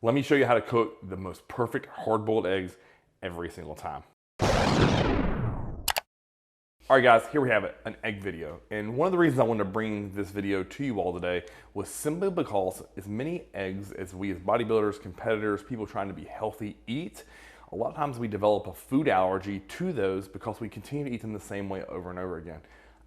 Let me show you how to cook the most perfect hard-boiled eggs every single time. All right guys, here we have it, an egg video. And one of the reasons I wanted to bring this video to you all today was simply because as many eggs as we as bodybuilders, competitors, people trying to be healthy eat, a lot of times we develop a food allergy to those because we continue to eat them the same way over and over again.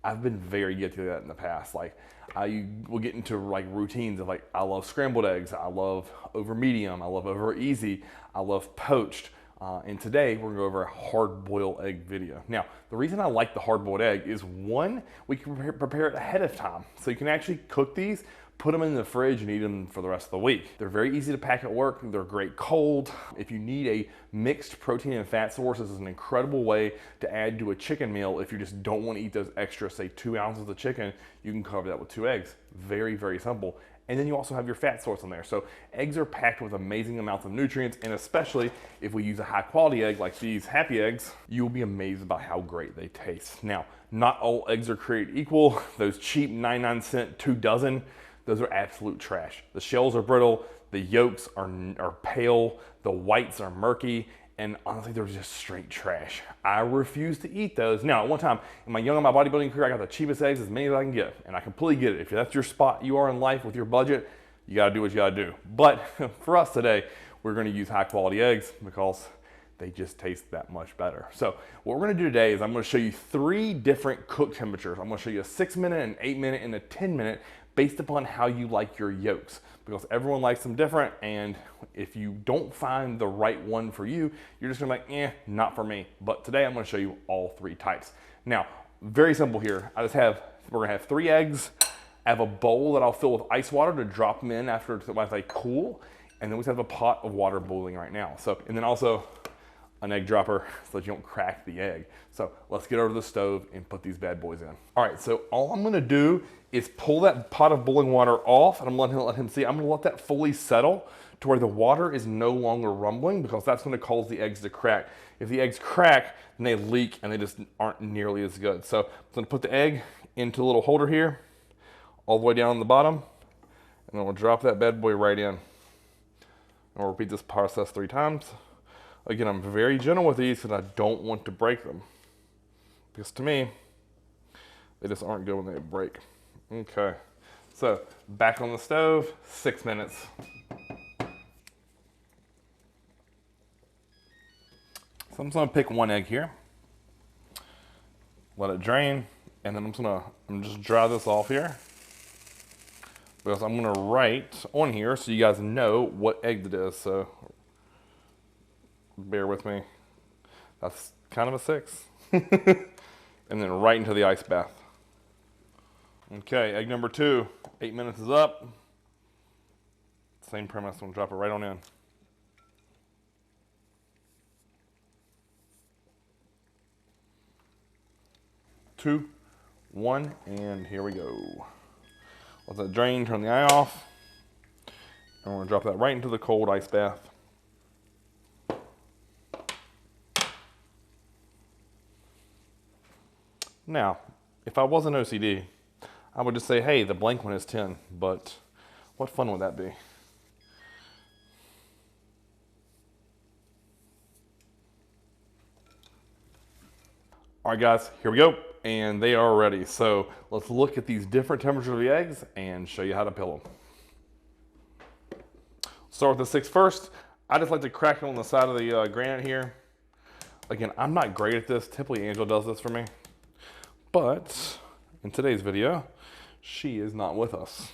I've been very guilty of that in the past. Like I will get into like routines of like, I love scrambled eggs, I love over medium, I love over easy, I love poached. And today we're gonna go over a hard-boiled egg video. Now, the reason I like the hard-boiled egg is one, we can prepare it ahead of time. So you can actually cook these, put them in the fridge and eat them for the rest of the week. They're very easy to pack at work. They're great cold. If you need a mixed protein and fat source, this is an incredible way to add to a chicken meal. If you just don't want to eat those extra, say 2 ounces of chicken, you can cover that with 2 eggs. Very, very simple. And then you also have your fat source in there. So eggs are packed with amazing amounts of nutrients, and especially if we use a high quality egg like these Happy Eggs, you'll be amazed about how great they taste. Now, not all eggs are created equal. Those cheap 99-cent 2 dozen, those are absolute trash. The shells are brittle, the yolks are pale, the whites are murky, and honestly, they're just straight trash. I refuse to eat those. Now, at one time, in my bodybuilding career, I got the cheapest eggs, as many as I can get, and I completely get it. If that's your spot you are in life with your budget, you gotta do what you gotta do. But for us today, we're gonna use high quality eggs because they just taste that much better. So what we're gonna do today is I'm gonna show you 3 different cook temperatures. I'm gonna show you a 6-minute, an 8-minute, and a 10-minute based upon how you like your yolks, because everyone likes them different, and if you don't find the right one for you, you're just gonna be like, not for me. But today I'm gonna show you all 3 types. Now, very simple here. We're gonna have 3 eggs. I have a bowl that I'll fill with ice water to drop them in after they cool, and then we have a pot of water boiling right now. So, and then also an egg dropper so that you don't crack the egg. So let's get over to the stove and put these bad boys in. All right, so all I'm gonna do is pull that pot of boiling water off, and I'm gonna let him see. I'm gonna let that fully settle to where the water is no longer rumbling, because that's gonna cause the eggs to crack. If the eggs crack, then they leak and they just aren't nearly as good. So I'm gonna put the egg into a little holder here, all the way down on the bottom, and then we'll drop that bad boy right in. And we'll repeat this process 3 times. Again, I'm very gentle with these because I don't want to break them. Because to me, they just aren't good when they break. Okay, so back on the stove, 6 minutes. So I'm just gonna pick 1 egg here, let it drain, and then I'm just dry this off here, because I'm gonna write on here so you guys know what egg it is. So bear with me. That's kind of a 6. And then right into the ice bath. Okay, egg number 2, 8 minutes is up. Same premise, I'm gonna drop it right on in. 2, 1, and here we go. Let that drain, turn the eye off. And we're gonna drop that right into the cold ice bath. Now, if I wasn't OCD, I would just say, hey, the blank one is 10, but what fun would that be? All right, guys, here we go, and they are ready. So let's look at these different temperatures of the eggs and show you how to peel them. Start with the 6 first. I just like to crack it on the side of the granite here. Again, I'm not great at this. Typically, Angela does this for me. But in today's video, she is not with us.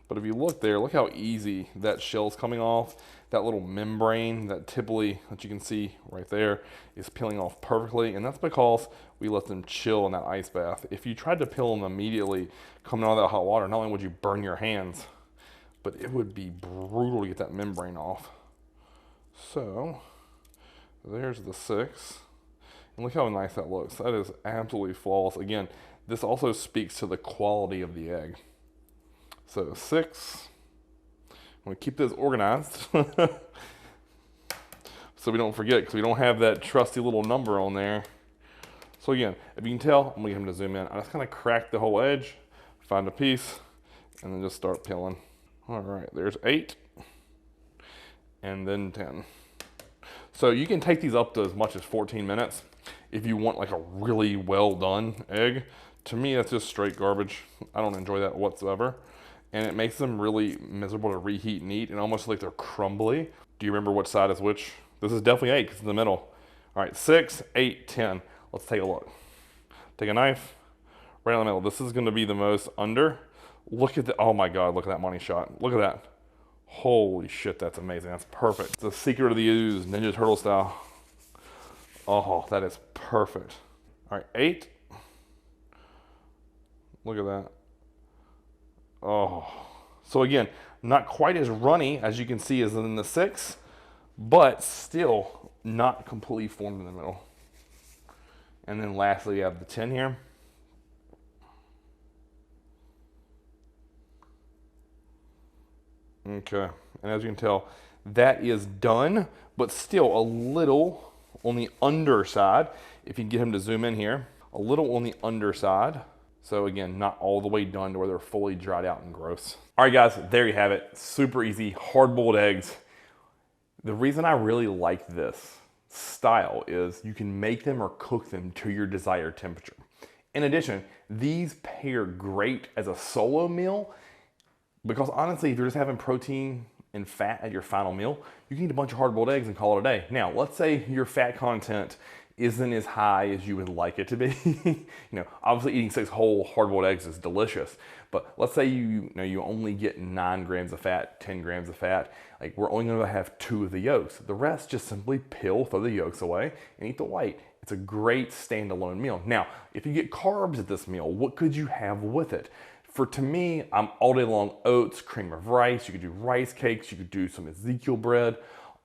But if you look there, look how easy that shell's coming off. That little membrane that you can see right there is peeling off perfectly. And that's because we let them chill in that ice bath. If you tried to peel them immediately coming out of that hot water, not only would you burn your hands, but it would be brutal to get that membrane off. So there's the 6. And look how nice that looks. That is absolutely flawless. Again, this also speaks to the quality of the egg. So 6. I'm gonna keep this organized so we don't forget, because we don't have that trusty little number on there. So again, if you can tell, I'm gonna get him to zoom in. I just kind of crack the whole edge, find a piece, and then just start peeling. All right, there's 8. and then 10. So you can take these up to as much as 14 minutes if you want like a really well done egg. To me, that's just straight garbage. I don't enjoy that whatsoever. And it makes them really miserable to reheat and eat, and almost like they're crumbly. Do you remember which side is which? This is definitely 8 because it's in the middle. All right, 6, 8, 10. Let's take a look. Take a knife, right in the middle. This is gonna be the most under. Look at the, oh my God, look at that money shot. Look at that. Holy shit, that's amazing. That's perfect. It's the secret of the ooze, Ninja Turtle style. Oh, that is perfect. All right, 8. Look at that. Oh, so again, not quite as runny as you can see as in the 6, but still not completely formed in the middle. And then lastly, you have the 10 here. Okay, and as you can tell, that is done, but still a little on the underside. If you can get him to zoom in here, a little on the underside. So again, not all the way done to where they're fully dried out and gross. All right guys, there you have it. Super easy, hard-boiled eggs. The reason I really like this style is you can make them or cook them to your desired temperature. In addition, these pair great as a solo meal because honestly, if you're just having protein and fat at your final meal, you can eat a bunch of hard-boiled eggs and call it a day. Now, let's say your fat content isn't as high as you would like it to be. You know, obviously eating 6 whole hard-boiled eggs is delicious, but let's say you only get 9 grams of fat, 10 grams of fat. Like we're only gonna have 2 of the yolks. The rest just simply peel, throw the yolks away, and eat the white. It's a great standalone meal. Now, if you get carbs at this meal, what could you have with it? To me, I'm all day long oats, cream of rice. You could do rice cakes. You could do some Ezekiel bread.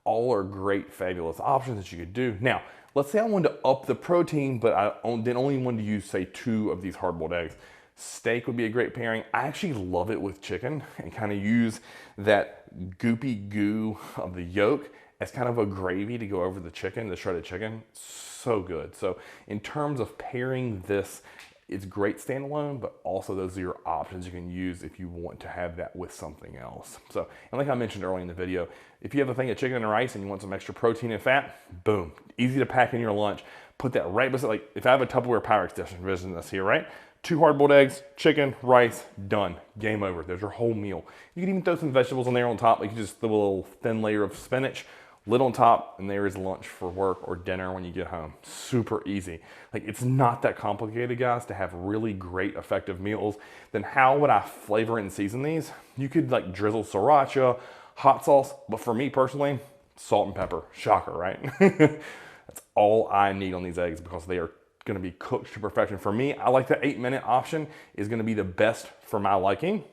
All are great, fabulous options that you could do. Now, let's say I wanted to up the protein, but I then only wanted to use, say, 2 of these hard-boiled eggs. Steak would be a great pairing. I actually love it with chicken and kind of use that goopy goo of the yolk as kind of a gravy to go over the chicken, the shredded chicken. So good. So in terms of pairing this, it's great standalone, but also those are your options you can use if you want to have that with something else. So, and like I mentioned earlier in the video, if you have a thing of chicken and rice and you want some extra protein and fat, boom, easy to pack in your lunch. Put that right beside, like if I have a Tupperware Pyrex dish, envision this here, right? 2 hard-boiled eggs, chicken, rice, done. Game over. There's your whole meal. You can even throw some vegetables on there on top, like just a little thin layer of spinach, lid on top, and there is lunch for work or dinner when you get home. Super easy. Like it's not that complicated, guys, to have really great, effective meals. Then how would I flavor and season these? You could like drizzle sriracha, hot sauce, but for me personally, salt and pepper. Shocker, right? That's all I need on these eggs because they are gonna be cooked to perfection. For me, I like the 8-minute option is gonna be the best for my liking.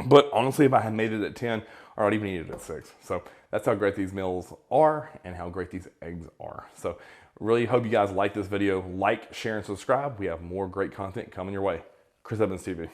But honestly, if I had made it at 10, I would even eat it at 6. So that's how great these meals are and how great these eggs are. So really hope you guys like this video. Like, share, and subscribe. We have more great content coming your way. Chris Evans TV.